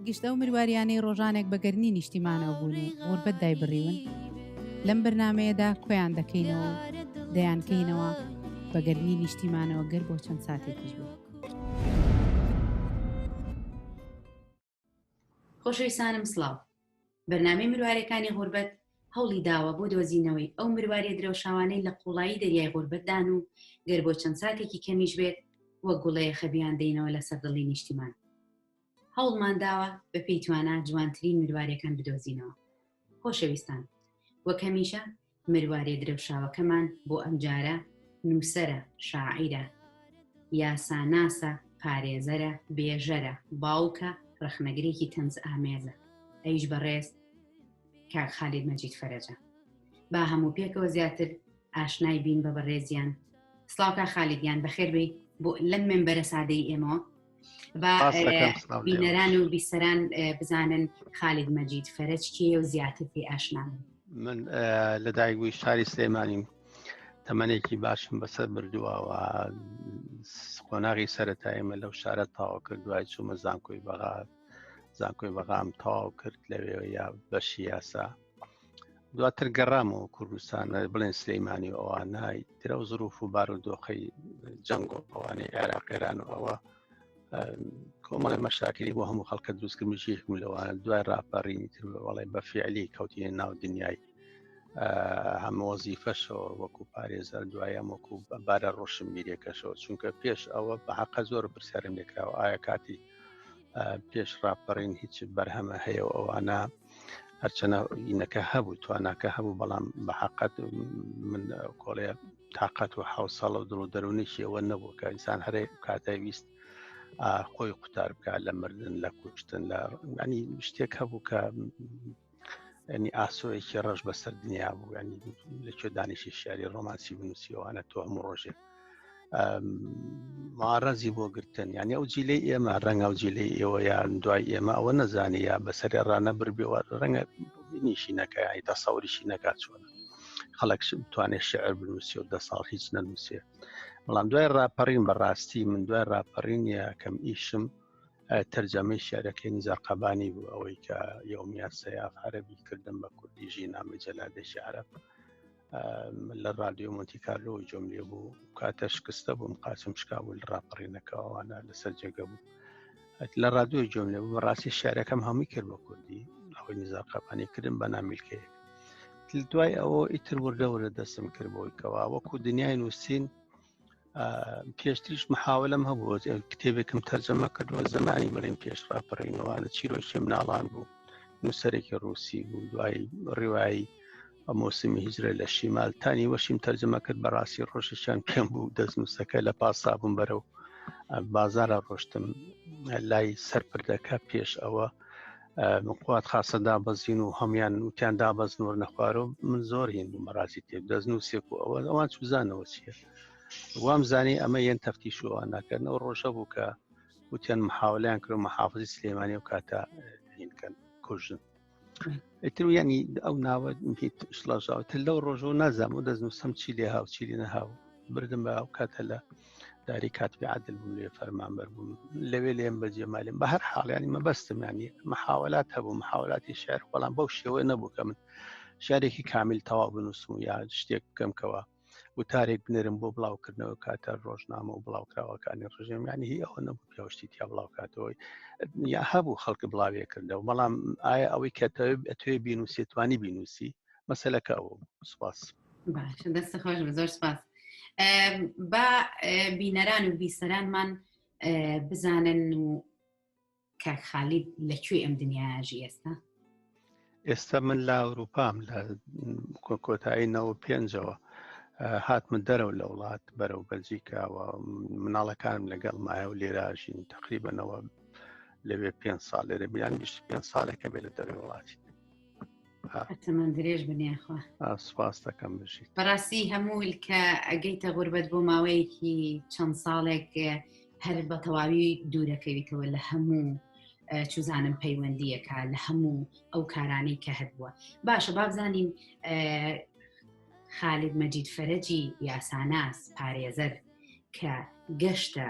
گشتە و مروواریانەی ڕۆژانێک بەگەرنی نیشتیمانەوە بوون و غوربەت دایبڕیون لەم بەرنمەیەدا کۆیان دەکەینەوە و دەیانکەینەوە بەگەرنی نیشتیمانەوە گەر بۆ چەند ساتێکیش بێت. خۆشەویستانم سڵاو، بەرنامەی مروارەکانی غوربەت هەوڵی داوە بۆ دۆزینەوەی ئەو مروارێ درەوشاوانەی لە قوڵایی دەریای غوربەتدان و گەر بۆ چەند ساتێکی کەمیش بێت وەک گوڵەیە خەبیان دەینەوە لە سەردڵی نیشتیمان. هەوڵمان داوە بە پێی توانە جوانترین مروارەکان بدۆزینەوە. خۆشەویستان، وەک هەمیشە مروارێ درەوشاوەکەمان بۆ ئەم جارە نووسەرە، شاعیرە، یاساناسە، پارێزەرە، بێژەرە، باوکە، ڕەخنەگرێکی تەنز ئامێزە، ئەیش بەڕێز کاک خالید مەجید فەرەجە. با هەموو پێکەوە زیاتر ئاشنای بین بە بەڕێزیان. سڵاو کاک خالیدیان بەخێر بێ بۆ لەم مێمبەرە سادەی ئێمەوە. با بینەران و بیسەران بزانن خالید مەجید فەرەج کێیە و زیاتر پێ ئاشنان. من لەدایکبووی شاری سلێمانیم، تەمەنێکی باشم بەسەر بردووە و قۆناغی سەرەتایمە لەو شارە تاوا کرد، دوای چوومە زانکۆی بەغام تاوا کرد لەوێ یا بەشی یاسا. دواتر گەڕامەوە کوردستان، بڵێن سلەیمانی و ئەوانای ترە و زروف و بارودۆخەی جەنگ و ئەوانەی عێراقیران و ئەوە کۆمەڵی مەشاکلی بۆ هەموو خەڵکە دروستکردن مژێکم لەوانە. دوای ڕاپەڕینی تر وەڵێ بە فیعلی کەوتینە ناو دنیای هەموو وەزیفەشەوە وەکو پارێزەر، دوایەم وەکو بارە ڕۆشن میرێکەشەوە، چونکە پێش ئەوە بە حەقە زۆر پرسیارم لێکراوە ئایا کاتی پێش ڕاپەڕین هیچ بەرهەمە هەیە و ئەوانە هەرچەنە ئینەکە هەبوو تواناکە هەبوو، بەڵام بە حەقەت من کۆڵێ تااقەت و حوسەڵە و دڵ و دەرونیشی ئەوە نەبوو کە ئینسان هەرێ کاتای ویست خۆی قوتار بکات لە مردن، لە کوشتن، لە ینی شتێک هەبوو کە ینی ئاسۆیەکی ڕەش بەسەر دنیا بوو، ینی لەکوێ دانیشی شیاری ڕۆمانسی بنووسیەوەوانە تۆ هەموو ڕۆژێ مارەزی بۆ گرتن، یعنی ئەو جیلەی ئێمە ڕەنگە ئەو جیلەی ئێوە یان دوای ئێمە ئەوە نەزانی یا بەسەری ڕانە بربێەوە ڕەنگە نیشی نەکە ینی تەسەوریشی نەکات چۆنە خەڵک بتوانێت شعر بنووسی و 10 ساڵ هیچ نەنووسێ. بەڵام دوای ڕاپەڕین بەڕاستی من دوای ڕاپەڕین یاکەم ئیشم تەرجەمەی شعرەکەی نیزار قەبانی بوو، ئەوەی کە یەومیات سەیاف عەرەبی کردم بە کوردی ژینامە جەلادەشی عەرەب لە ڕادیۆ مۆنتی کارلۆ جۆم لێ بوو، کاتە شکستە بووم، قاچم شکا بوو لە ڕاپەڕینەکەوانە لەسەر جێگە بوو لە ڕادیۆ جۆم لێ بوو. بەڕاستی شعرەکەم هەمووی کرد بە کوردی، ئەوەی نیزار قەبانی کردم بە نامیلکەیەک. دوای ئەوە ئیتر وردەورە دەستم کرد بۆی کەوا وەکو دنیای نووسین پێشتریش محاولەم هەبوو کتێبێکم تەرجەمە کردووە زمانی بڵێن پێش ڕاپەڕینەوەوانە چیرۆکی مناڵان بوو، نووسەرێکی ڕووسی بوو، دوای ڕیوایی موسمی هیجرە لە شیمال تانی وەشیم تەرجەمە کرد. بەڕاستی ڕۆژێکیان پێم بوو دەستنووسەکە لە پاسا بووم بەرەو بازارە ڕۆشتم لای سەرپردەکە پێش ئەوە قوات خاسە دابەزین و هەمویان وتیان دابەزنەوە نەخوارەوە من زۆر هین بوو مەڕاستی تێ دەستنووسێک و ئەوان چوزانەوە چییە وام زانی ئەمە یەن تەفتیش و ناکردنەوە ڕۆژە بوو کە وتیان محاولیان کرد و محافظی سلێمانی و کاتە هینکەن کوژن ئیتر ینی ئەو ناوە شڵەژاوتر لەو ڕۆژەوە نازام و دەستنووسم چی لێ هاو چی لێ نەهاو بردم بە ئەو کاتە لە داری کاتبی عادل بووم لێ فەرمانبەر بووم لەوێ لێم بەجێمالێم بە هەر حاڵ ینی مەبەستم ینی محاولات هەبوو محاولاتی شعر، بەڵام بەو شێوەیە نەبوو کە من شارێکی کامل تەواو بنووسم و یا شتێک بکەمکەوە وتارێک بنێرم بۆ بڵاوکردنەوە کاتە ڕۆژنامە و بڵاوکراوەکانی ڕژێم، ینی هی ئەوە نەبوو پێوەشتی تیا بڵاوکاتەوەی یا هەبوو خەڵک بڵاوێ کردەوە، بەڵام ئایا ئەوەی کە ئەتوێ بینووسی توانی بینووسی مەسەلەکە ئەوە. سوپاس. باشە، دەستە خۆش، زۆر سپاس. با بینەران و بیسەرانمان بزانن و کاک خالید لەکوێ ئەم دنیاژی ئێستا من لە ئەوروپام لە کۆتایی 95ەوە هاتمە دەرەوە لە وڵات بەرەو بەلجیکاوە مناڵەکانم لەگەڵ مایە و لێراژین تقریبەنەوە لەوێ 5 ساڵ لێرە بیان 25 ساڵێکە بێ لە دەروی وڵاتی. ئەتەمان درێژ بنیاخوا. سوپاس دەکەم بژیت. بەڕاستی هەموو کە ئەگەیتە غوربەت بۆ ماوەیەکی چەند ساڵێک هەر بە تەواوی دوورەکەویتەوە لە هەموو چوزانم پەیوەندیەکە لە هەموو ئەو کارانەی کە هەبووە. باشە با بزانین خالید مەجید فەرەجی یاساناس پارێزەر کە گەشتە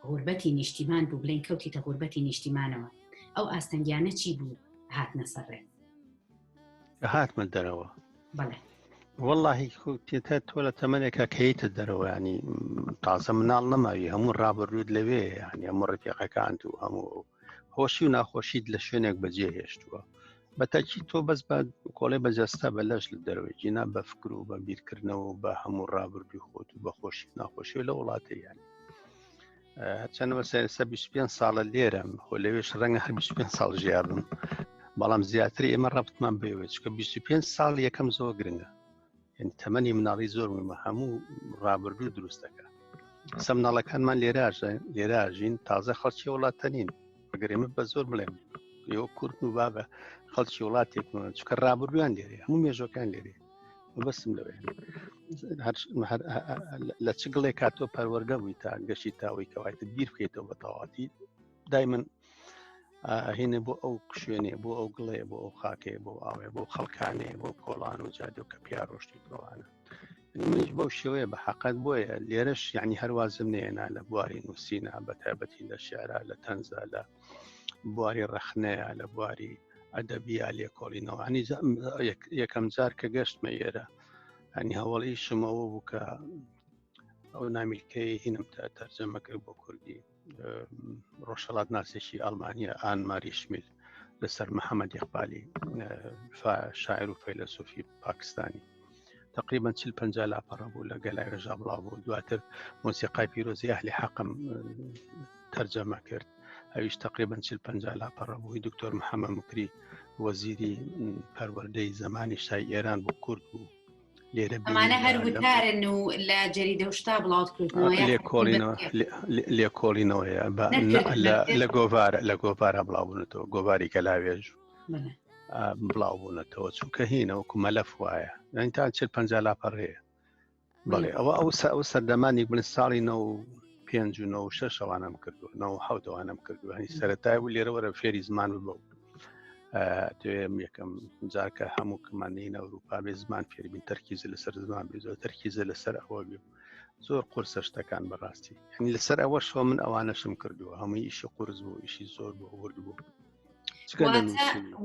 غوربەتی نیشتیمان بوو، بڵێن کەوتیتە غوربەتی نیشتیمانەوە، ئەو ئاستەنگیانە چی بوو هاتنە سەرڕێ؟ هاتمە دەرەوە بەڵێ واللهی تێتە تۆ لە تەمەنێکە کەیتە دەرەوە ینی تازە مناڵ نەماوی هەموو ڕابڕوود لەوێ ینی هەموو ڕفیقەکان و هەموو هۆشی و ناخۆشیت لە شوێنێک بەجێ هێشتووە بەتەکی تۆ بەس بە کۆڵێ بەجەستا بە لەش لە دەروێ جینا بە فکر و بە بیرکردنەوە و بە هەموو ڕابردوی خۆت و بە خۆشی ناخۆشی لە وڵاتی یانی هەرچەندە بەسەر 25 ساڵە لێرەم خۆ لەوێش ڕەنگە هەر 25 ساڵ ژیابم بەڵام زیاتر ئێمە ڕەبتمان بێوێت چکە 25 ساڵ یەکەم زۆر گرنگە یعنی تەمەنی مناڵی زۆر مهمە هەموو ڕابردوو دروست دەکات سە مناڵەکانمان لێراژین تازە خەڵکی وڵاتە نین بەگەرێمە بە زۆر بڵێم ئێوە کورد و بابە خەڵکی وڵاتێکمان چکە ڕابردویان لێرێ هەموو مێژۆکان لێرێ بەسم لەوێ لە چ گڵێک کاتۆ پەروەردە بووی تا گەشتی تاوەی کەوایتە بیر بکەیتەوە بە تەواتی دایمەن هینە بۆ ئەو شوێنێ بۆ ئەو گڵێ بۆ ئەو خاکێ بۆ ئاوێ بۆ خەڵکانێ بۆ کۆڵان و جادە و کە پیا ڕۆشتی بڕوانە منیش بەو شێوەیە بە حەقەت بۆیە لێرەش یعنی هەروازم نێنا لە بواری نووسینە بە تایبەتی لە شێعرا لە تەنزە لە بواری ڕەخنەیە لە بواری ئەدەبیا لێکۆڵینەوە هەنی یەکەم جار کە گەشتمە ئێرە هەنی هەوڵی شمەوە بوو کە ئەو نامیلکەی هینم تا تەرجەمە کرد بۆ کوردی ڕۆژهەڵات ناسێکی ئەڵمانیا ئان ماری شمیل لەسەر محەممەد یەقبالی شاعر و فەیلسوفی پاکستانی تقریبا 40-50 لاپەڕە بوو لە گەلای ڕێژا بڵاو بوو دواتر مۆسیقای پیرۆزی ئەهلی حەقم تەرجەمە کرد ئەویش تقریبا 40-50 لاپەڕە بووی دکتۆر محەممەد مکری وەزیری پەروەردەی زمانی شای ئێران بوو کورد بوو لێرە ئەمانە هەر وتارن و لە جەریدە و شتا بڵاوتکردنەوە لێکۆڵینەوەیە لە گۆڤارە بڵاوبوونەتەوە گۆڤاری کەلاوێژ بڵاوبوونەتەوە چونکە هینە وەکو مەلەف وایە یانی تا 40-50 لاپەڕەیە بەڵێ ئەو سەردەمانی بن ساڵی 95 و 96 ئەوانەم کردووە 97 ئەوانەم کردووە هەنی سەرەتای بوو لێرە وەرە فێری زمان ببە توێم یەکەم جارکە هەموو کمانین ئەوروپا بێ زمان فێربین تەرکیزە لەسەر زمان بێ زۆر تەرکیزە لەسەر ئەوە بێ زۆر قورسە شتەکان بەڕاستی هەنی لەسەر ئەوە شۆ من ئەوانەشم کردووە هەمووی ئیشی قورس بوو ئیشی زۆر بۆ ورد بوو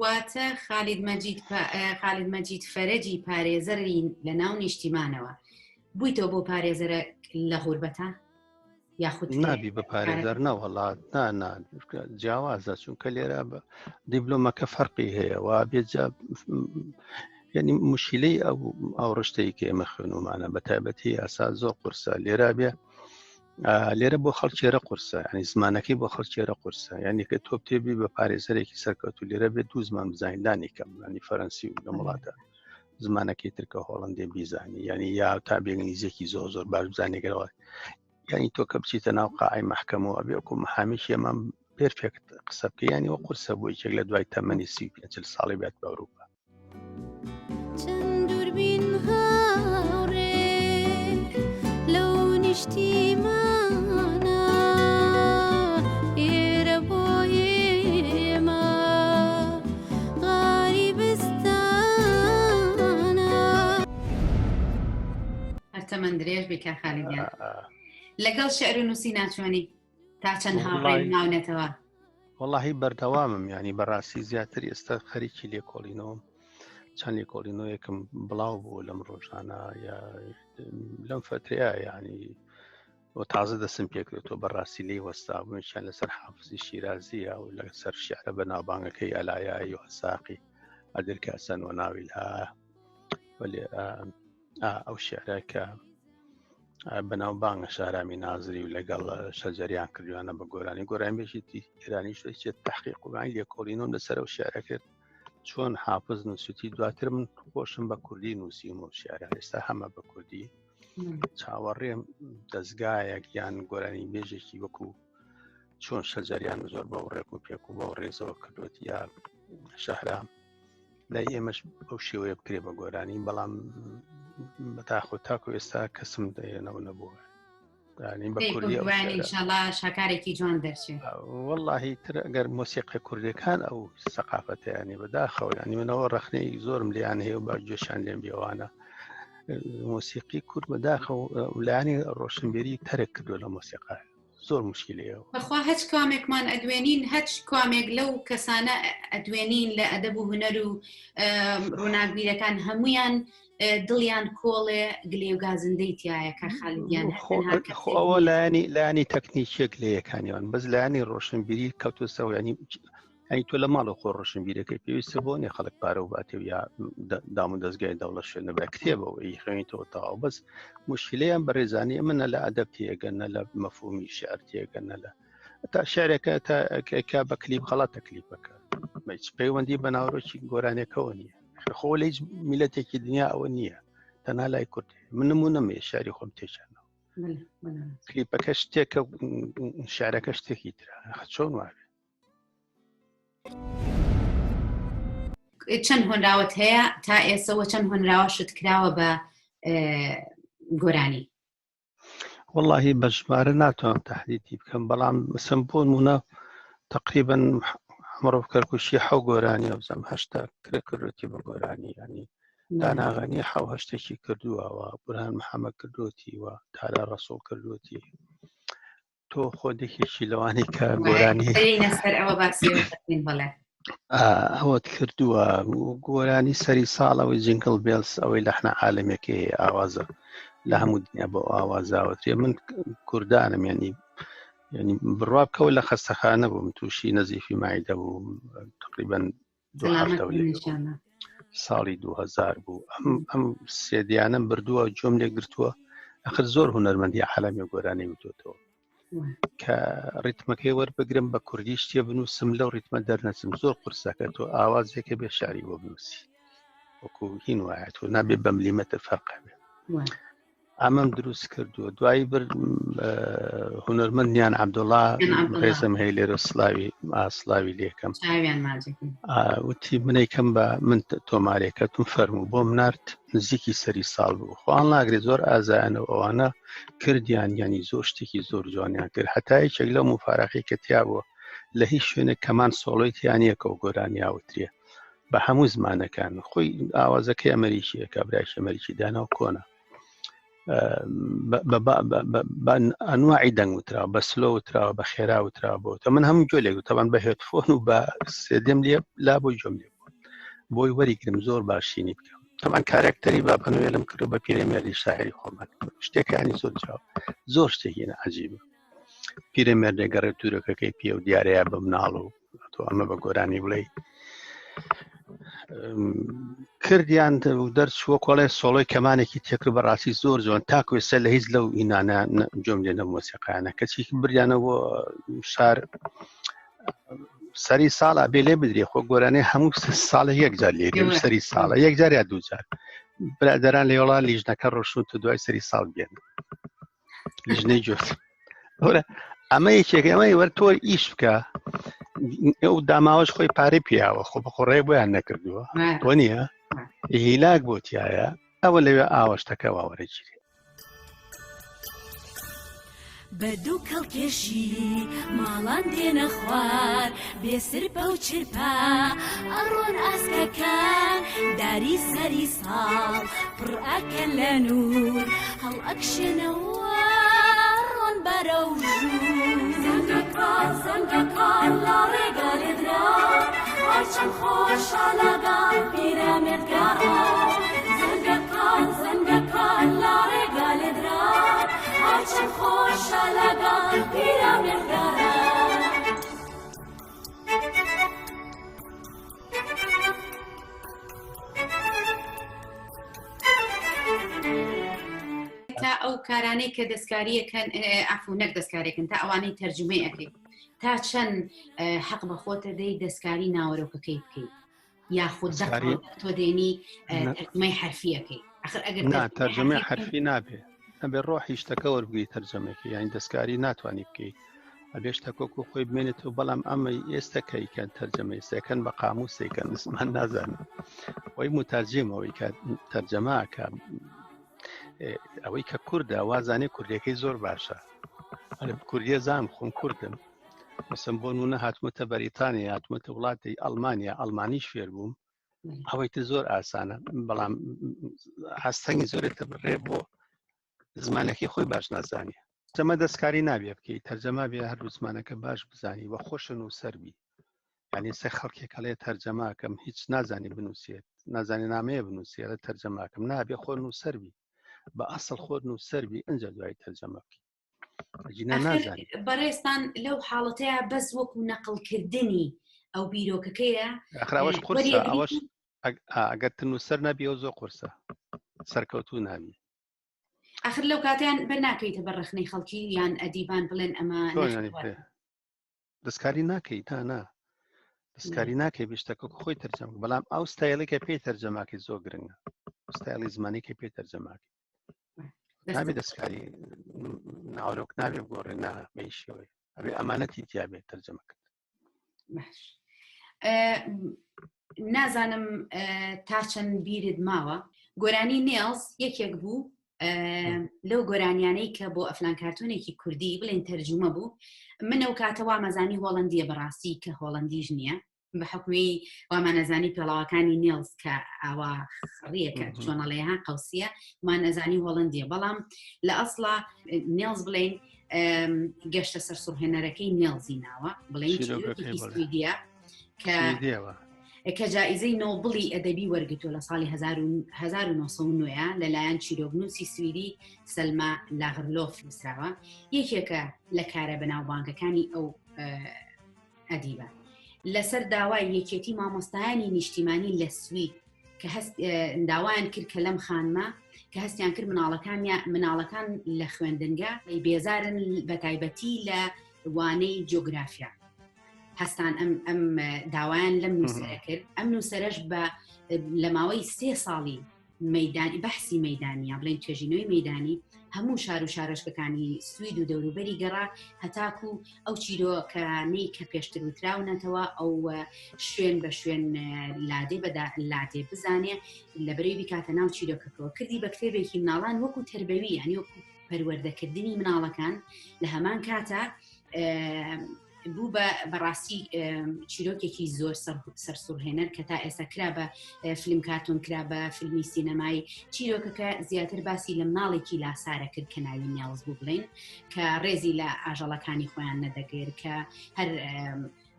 واتە خالید مەجید فەرەجی پارێزەری لە ناو نیشتیمانەوە بوویتەوە بۆ پارێزەرە لە غوربەتە یاخود نابی بە پارێزەر نەوەڵات جیاوازە چونکە لێرە بە دیبلۆمەکە فەرقی هەیە وا بێجا یعنی مشکلەی ئەو ڕشتەی کە ئێمە خوێنومانە بە تایبەتی یاسا زۆر قورسە لێرە بێ لێرە بۆ خەڵکێرە قورسە ینی زمانەکەی بۆ خەڵکێرە قورسە یعنی کە تۆ بتێبی بە پارێزەرێکی سەرکەوت و لێرە بێت دوو زمان بزانیدانی کەم ینی فەرەنسی و لە وڵاتە زمانەکەی ترکە هۆڵندێ بیزانی ینی یا تا بێنگلیزیەکی زۆر باش بزانێگەرەوە یعنی تۆ کە بچیتە ناو قاعی مەحکەمەوە بێ وەکو محامیش ئێمە پێرفێکت قسە بکە ینی وە قورسە بۆ یەکێک لە دوای تەمەنی 35 ساڵی بێت بە ئەوروپا هەرتەمەند درێژ بێکە خالیدیان لەگەڵ شێعر و نووسی ناچوانی تا چەند هاوڕێ ناونێتەوە وەڵاهی بەردەوامم ینی بەڕاستی زیاتر ئێستا خەریکی لێکۆڵینەوەم چەند لێکۆڵینەوەیەکم بڵاو بوو لەم ڕۆژانە یا لەم فترەیە ینی و تازە دەسم پێکرێتەوە بەڕاستی لێی وەستا بوویان لەسەر حافزی شیرازیە و لەسەر شێعرە بە ناوبانگەکەی ئەلایایی و هەساقی ئەدرکاسەن و ناویلها ئەو شێعرە کە بەناوبانگە شارامی نازری و لەگەڵ شەجەریان کردوانە بە گۆرانی گۆرانبێژی ئێرانی شوێت تحقیق وگانی لێکۆڵینەوەم لەسەر ئەو شێعرە کرد چۆن حافز نووسیتی دواتر من خۆشم بە کوردی نووسیم و شێعرە ئێستا هەمە بە کوردی چاوەڕێم دەستگایەک یان گۆرانی بێژێکی وەکو چۆن شەجەریان زۆر بەو ڕێک و پێک و بەو ڕێزەوە کردوێت یا شەهرام لای ئێمەش بەو شێوەیە بکرێ بە گۆرانی بەڵام بەتاخۆ تاکو ئێستا کەسم دەێنەوە نەبووە بە کوردی ئینشاءالله شاکارێکی جوان دەرچێت وەڵاهی تر ئەگەر مۆسیقی کوردەکان ئەو سەقافەتیانی بەداخەوە ینی منەوە ڕەخنەی زۆرم لیان هەیە و با گوێشان لێم بێوانە موسیقی کورد بەداخە و لایانی ڕۆشنبیری تەرێک کردو لە مۆسیقا زۆر مشکلەوە بەخوا هەچ کامێکمان ئەدوێنین هەچ کامێک لەو کەسانە ئەدوێنین لە ئەدەب و هونەر و ڕووناکبیرەکان هەمویان دڵیان کۆڵێ گلێ و گازندەی تایە کە خالیدیان ئەوە لایانی تەکنیکێک لە یەکانیان بەس لایانی ڕۆشنبیری کەوتوسەوە ینی تۆ لە ماڵە خۆ ڕۆشنبیرەکەی پێویستە بۆ نێ خەڵک پارە و باتێ یا دام و دەستگای دەوڵەت شوێنە بە کتێبەوە خوێنیتەوە تاوا بەس مشکلەیان بەڕێزانی منە لە ئەدەب تێگەنە لە مەفهومی شعر تێگەنە لە تا شعرێکە تا بە کلیپ خەڵاتە کلیپەکە پەیوەندی بە ناوڕۆکی گۆرانێکەوە نییە خۆ لە هیچ میلەتێکی دنیا ئەوە نییە تەنها لای کورد من نمونەمێ شاری خۆم تێچانەوە کلیپەکە شتێکە شارەکە شتێکی ترە چۆن وابێ چەند هۆنراوت هەیە تا ئێسەوە چەند هۆنراوە شت کراوە بە گۆرانی واللهی بە ژمارە ناتوانم تەحدیدی بکەم بەڵام مثلا بۆ نمونە تقریبا مرۆڤ کەرکوشی حەو گۆرانی ئەوزەم هەشتا کردوەتی بە گۆرانی ینی داناغانی حەو هەشتێکی کردووەوە بورهان محەممەد کردوەتی وە تارا ڕەسوڵ کردوەتی تۆ خۆدێکێکی لەوانی کە گۆرانی ئەوەت کردووە گۆرانی سەری ساڵەوەی جنگل بیلز ئەوەی لەحنە عالەمێکی ئاوازە لە هەموو دنیا بۆ ئاوازاوەترێ من کوردانم ینی بڕواب کەوت لە خەستەخانە بووم تووشی نەزیفی مایدە بوو تقریبا ساڵی 2000 بوو ئەم سێدیانم بردووە جۆم لێ گرتووە ئەخر زۆر هونەرمەندی عالەمی گۆرانی وتۆتەوە کە ڕیتمەکەی وەربگرم بە کوردی شتێ بنووسم لەو ڕیتمە دەرنەچم زۆر قورسەکە تۆ ئاوازێکە بێ شاری بۆ بنووسی وەکو هین وایە تۆ نابێ بە ملیمەتر فەرقە بێ ئەمەم دروست کردووە دوایی بر هونەرمەندیان عەبدوڵڵا ڕێزم هەیە لێرە سڵاوی لێکەم وتی منەیکەم بە من تۆمارێکەتم فەرموو بۆم نارد نزیکی سەری ساڵ بوو خۆیان ناگرێت زۆر ئازایانە ئەوانە کردیان ینی زۆر شتێکی زۆر جوانیان کرد هەتا یەکێک لەو مفارەقەی کە تیا بووە لە هیچ شوێنێک کەمان سۆڵۆی تیانیەکە و گۆرانی ئاوترێ بە هەموو زمانەکان خۆی ئاوازەکەی ئەمریکیە کابراایش ئەمریکی داناو کۆنە ئەنواعی دەنگ وتراوە بە سلۆ وتراوە بە خێرا وتراوە بۆتە من هەموو جۆلێک تەوان بە هێدفۆن و بە سێدەم لێ لا بۆی جۆم لێ بوو بۆی وەریگرم زۆر باشینی بکەم تەوان کارکتەری بابەنوێلم کرد بە پیرەمێردی شاعری خۆمان شتێکانی زۆر جواب زۆر شتێکی عەجیبە پیرەمێردێ گەڕێ تورکەکەی پێ و دیارەیە بە مناڵ و تۆ ئەمە بە گۆرانی بڵێ کردیان دەرچووە کۆڵێ سۆڵۆی کەمانێکی تێکرد بەڕاستی زۆر جوان تاکوێسە لە هیچ لەو ئینانە جۆم لێ نەمۆسیقیانە کەچی بریانەوە شار سەری ساڵە بێ لێ بدرێ خۆ گۆرانەی هەموو ساڵە یەکجار لێری سەری ساڵە یەکجار یا دووجار برادەران لە وڵا لیژنەکە ڕۆشتون تو دوای سەری ساڵ بێن لیژنەی جوت ئەمە یەکێکە ئەمەی وەر تۆ ئیش بکە ئەو داماوەش خۆی پارەی پیاوە خۆ بە خۆڕێ بۆیان نەکردووە تۆ نییە هیلاک بۆ تایە ئەوە لەوێ ئاوەشتەکە واوەرەگیری بە دوو کەڵکێشی ماڵان دێنە خوار بێسر بە و چرپا ئەڕۆن ئاسکەکان داری سەری ساڵ پڕ ئەکەن لە نور هەڵ ئەکشێنەوە ڕۆن بەرە و زەنگەکان لا ڕێگا لێدرا ئەچەند خۆشە لەگەڵ پیرەمێردگارە زەنگەکان لا ڕێگا لێدرا ئەچەند خۆشە لەگەڵ پیرەمێردگارە تا ئەو کارانەی کە دەستکاریەکەن ئەفو نەک دەستکارێکن تا ئەوانەی تەرجمەی ئەکرێت تا چەند حەق بەخۆتە دەی دەستکاری ناوەرۆکەکەی بکەیت یاخود تۆ دێنی تەرجمەی حرفیەکەی تەرجمەی حرفی نابێ ئەبێ ڕۆحی شتەکە وەربگری تەرجمەکە یانی دەستکاری ناتوانانی بکەیت ئەبێ شتەکۆکو خۆی بمێنێتەوە بەڵام ئەمە ئێستەکەیکەن تەرجمەی سەکەن بە قاموسێکەن زمان نازانم وەی متەرجمەوەی کە تەرجەماکە ئەوەی کە کووردە وازانێ کوردەکەی زۆر باشە کوردیە زانم خۆم کوردم مەسەن بۆ نونە هاتمەتە بەریتانیا هاتمەتە وڵاتی ئەڵمانیا ئەڵمانی شوێر بووم ئەوەیتە زۆر ئاسانە بەڵام هەستەنگی زۆرێتە بڕێ بۆ زمانەکەی خۆی باش نازانێ جەمە دەستکاری نابێ بکەیت تەرجەما بێ هەر زمانەکە باش بزانی بە خۆشن و سەربی یعنی سێ خەڵکێک هەڵێ تەرجەماکەم هیچ نازانی بنووسێت نازانی نامەیە بنووسێ لە تەرجەماکەم نابێ خۆن و سەربی بە ئەسڵ خۆن و سەربی ئەنجە دوای تەرجەمە بکەیت جینە نازانی بەڕێستان لەو حاڵەتەیە بەس وەکو نەقڵکردنی ئەو بیرۆکەکەیە ئەخراوەش قورسە ئەوەش ئەگەر تنووسەر نەبی ئەو زۆر قورسە سەرکەوتوو نابی ئاخر لەو کاتیان بەر ناکەیتە بە ڕخنەی خەڵکی یان ئەدیبان بڵێن ئەمە دەستکاری ناکەیت تا نا دەستکاری ناکەی بشتەکە خۆی تەرجەم بەڵام ئەو ستایلێکە پێی تەرجەماکەی زۆر گرنگە ستایلی زمانێکی پێی تەرجەماکەی نابێت دەستکاری ناوەرۆک نابێت گۆڕێ نابێشەوەی ئەبێ ئەمانەتی تیابێت تەرجەمە کرد نازانم تا چەند بیرت ماوە گۆرانی نێڵز یەکێک بوو لەو گۆرانیانەی کە بۆ ئەفلان کارتۆنێکی کوردی بڵێن تەرجمە بوو من ئەو کاتەوا مەزانی هۆڵندیە بەڕاستی کە هۆڵندیش نییە بە حکومی وامانەزانی پێڵاوەکانی نێڵز کە ئاوا ڕیەکە چۆنەڵێها قەوسیە مانەزانی هۆڵندیە بەڵام لە ئەسڵا نێڵز بڵێن گەشتە سەر سوڕهێنەرەکەی نێڵزی ناوە بڵێن سویدیە کە جائزەی نۆبڵی ئەدەبی وەرگتووە لە ساڵی 1990 لەلایەن چیرۆکنووسی سویدی سەلما لاغرلۆف نووسراوە یەکێکە لە کارە بەناوبانگەکانی ئەو ئەدیبە لەسەر داوای یەکێتی مامۆستایانی نیشتیمانی لە سوید کە داوایان کرد کە لەم خانمە کە هەستیان کرد مناڵەکان لە خوێندنگە بێزارن بە تایبەتی لە وانەی جۆگرافیا هەستان ئەم داوایان لەم نووسەرە کرد ئەم نووسەرەش بە لە ماوەی 3 ساڵی مەیدانی بەحسی مەیدانیە بڵێن توێژینەوەی مەیدانی هەموو شار و شارۆچکەکانی سوید و دەوروبەری گەڕا هەتاکو ئەو چیرۆکانەی کە پێشتر وتراونەتەوە ئەو شوێن بە شوێن لادێ بزانێ لە بەرەوی بکاتە ناو چیرۆکەکەوە کردی بە کتێبێکی مناڵان وەکو تربەوی یانی وەکو پەروەردەکردنی مناڵەکان لە هەمان کاتە بوو بەڕاستی چیرۆکێکی زۆر سەرسوڕهێنەر کە تا ئێستا کرا بە فیلم کارتۆن کرا بە فیلمی سینەمایی چیرۆکەکە زیاتر باسی لە مناڵێکی لاسارە کرد کە ناوی نێڵز بوو بڵێن کە ڕێزی لە ئاژەڵەکانی خۆیان نەدەگرت کە هەر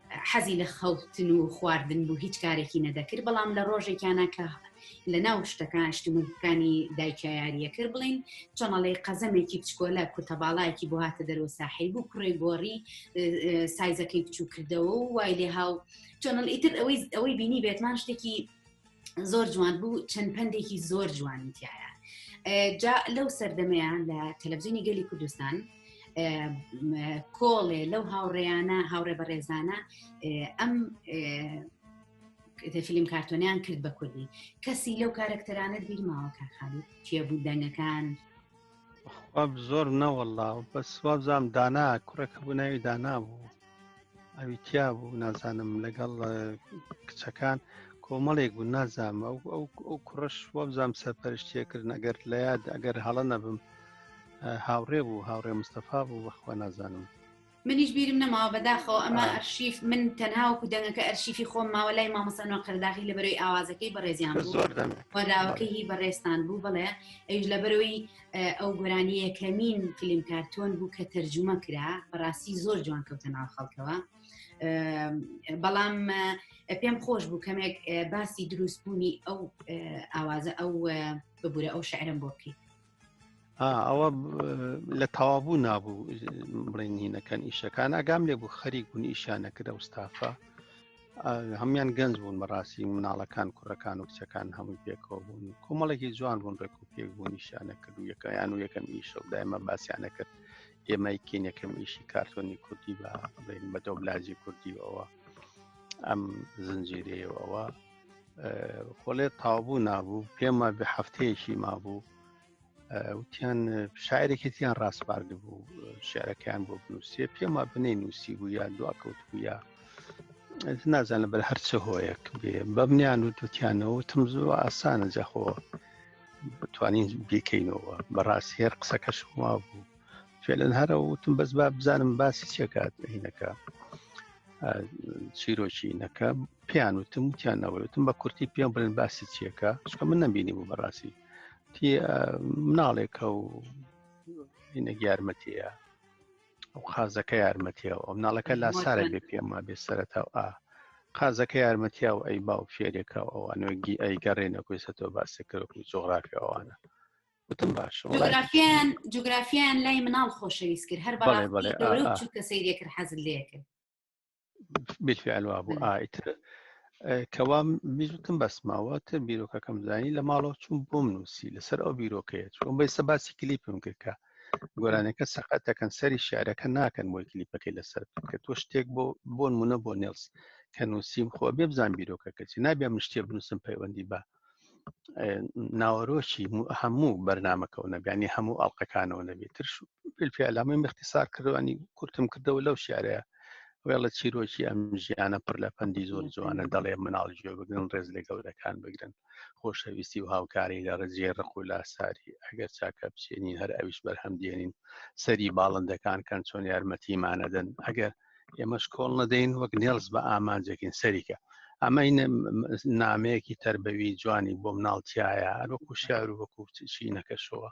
حەزی لە خەوتن و خواردن بوو هیچ کارێکی نەدەکرد بەڵام لە ڕۆژێکیانە کە لە ناو شتەکان شتمونەکانی دایکە یاریە کرد بڵین چۆنەڵێ قەزەمێکی بچکۆلە کورتەباڵایەکی بۆ هاتە دەرەوە ساحیل بوو کوڕی گۆڕی سایزەکەی بچوو کردەوە و وای لێ هاو چۆنەڵ ئیتر ئەوەی بینی بێتمان شتێکی زۆر جوان بوو چەند پندێکی زۆر جوانی تایە جا لەو سەردەمەیان لە تەلەڤیزیۆنی گەلی کوردستان کۆڵێ لەو هاوڕێ بەڕێزانە ئەم فیلم کارتۆنیان کرد بە کوردی کەسی لەو کارکتەرانت بیر ماوە کارخالی چیە بوو دەنگەکان زۆر نەوەڵڵا بەس وابزانم دانا کوڕێکە بوو ناوی دانا بوو ئەوی تیا بوو نازانم لەگەڵ کچەکان کۆمەڵێک بوو نازانم ئەو کوڕش وابزانم سەرپەرشتیە کردن ئەگەر لە یاد ئەگەر هەڵە نەبم هاوڕێ بوو هاوڕێ مستەفا بوو بەخوا نازانم منیش بیرم نەماوە بەداخەوە ئەمە ئەرشیف من تەنها وەکو دەنگەکە ئەرشیفی خۆم ماوە لای مامۆستانەوە قەرداغی لە بەرەوەی ئاوازەکەی بەڕێزیان بوو وەراوەکەی بەڕێستان بوو بڵێ ئەویش لە بەرەوەی ئەو گۆرانی یەکەمین فیلم کارتۆن بوو کە تەرجمە کرا بەڕاستی زۆر جوان کەوتە ناو خەڵکەوە بەڵام پێم خۆش بوو کەمێک باسی دروستبوونی ئەو ئاوازە ئەو ببوورە ئەو شعرم بۆ بکەیت ئەوە لە تەوابوو نابوو بڵێن هینەکان ئیشەکان ئەگام لێ بوو خەریک بوون ئیشانەکرد ئەوستافا هەمویان گەنج بوون بەڕاستی مناڵەکان کوڕەکان و کچەکان هەمووی پێکەوە بوون کۆمەڵێکی جوان بوون ڕێک و پێک بوون نیشانە کرد و یەکەیان و یەکەم ئیشە و دایمە باسییانە کرد ئێمە کین یەکەم ئیشی کارتۆنی کوردی بڵێن بە دۆبلاژی کوردی ئەوە ئەم زنجیرەیەوە خۆڵێ تەوابوو نابوو پێمە بە هەفتەیەکی مابوو وتیان شاعرێکێتیان ڕاستپاردە بوو شعرەکەیان بۆ بنووسێ پێما بنەی نووسی بوو یا دواکەوت بوو یا نازانە بەر هەرچە هۆیەک بێ بەبنیان و دوتیانەوە تم زۆر ئاسانە جەخۆ بتوانین بیکەینەوە بەڕاستی هێر قسەکەش وا بوو فێلەن هەرە وتم بەس با بزانم باسی چێکات هینەکە چیرۆکینەکە پێیان وتیانەوە وتم بە کورتی پێم بڵێن باسی چیەکە چکە من نەبینی بوو بەڕاستی مناڵێکە و هینە یارمەتیە ئەو خازەکە یارمەتیەوە ئەو مناڵەکە لا سارە بێ پێما بێ سەرەتا خازەکە یارمەتیا و ئەی باو فێرێکە ئەوانگی ئەی گەڕێنە کوێسەتەوە باسەکەرەوە جۆغرافیاوانە وتم باش جوگرافیان لای مناڵ خۆشەویست کرد هەر بەڵێ سەیرێکرد حەزت لێکرد بالفعلوا بوو ئایتر کەوا میژتم بەسماوەتە بیرۆکەکەم زانی لە ماڵەوە چوون بۆم نووسی لەسەر ئەو بیرۆکەیە چۆن بەی سەباسی کلیپم کردکە گۆرانەکە سەقەتەکەن سەری شارەکە ناکەن بۆی کلیپەکەی لەسەر کە تۆ شتێک بۆ نمونە بۆ نێلس کە نووسیم خۆ بێ بزان بیرۆکەکەچی نابێ من شتێ بنووسم پەیوەندی بە ناوەڕۆکی هەموو بەرنامەکەەوە نەبیانی هەموو ئەڵلقەکانەوە نەبێتتر بالفعلامەی مەختصار کردوانی کورتم کردەوە لەو شارەیە وێڵە چیرۆکی ئەم ژیانە پڕ لە پەندی زۆر جوانە دەڵێ مناڵ گوێ بگرن ڕێز لە گەورەکان بگرن خۆشەویستی و هاوکاری لە ڕێزیێ ڕق و لاساری ئەگەر چاکە بچێنین هەر ئەویش بەرهەم دێنین سەری باڵندەکان کەن چۆن یارمەتیمانەدەن ئەگەر ئێمەش کۆڵ نەدەین وەک نێڵز بە ئامانجێکین سەریکە ئەمە نامەیەکی تربەوی جوانی بۆ مناڵتیایە وەکو شار و وەکو چینەکەشەوە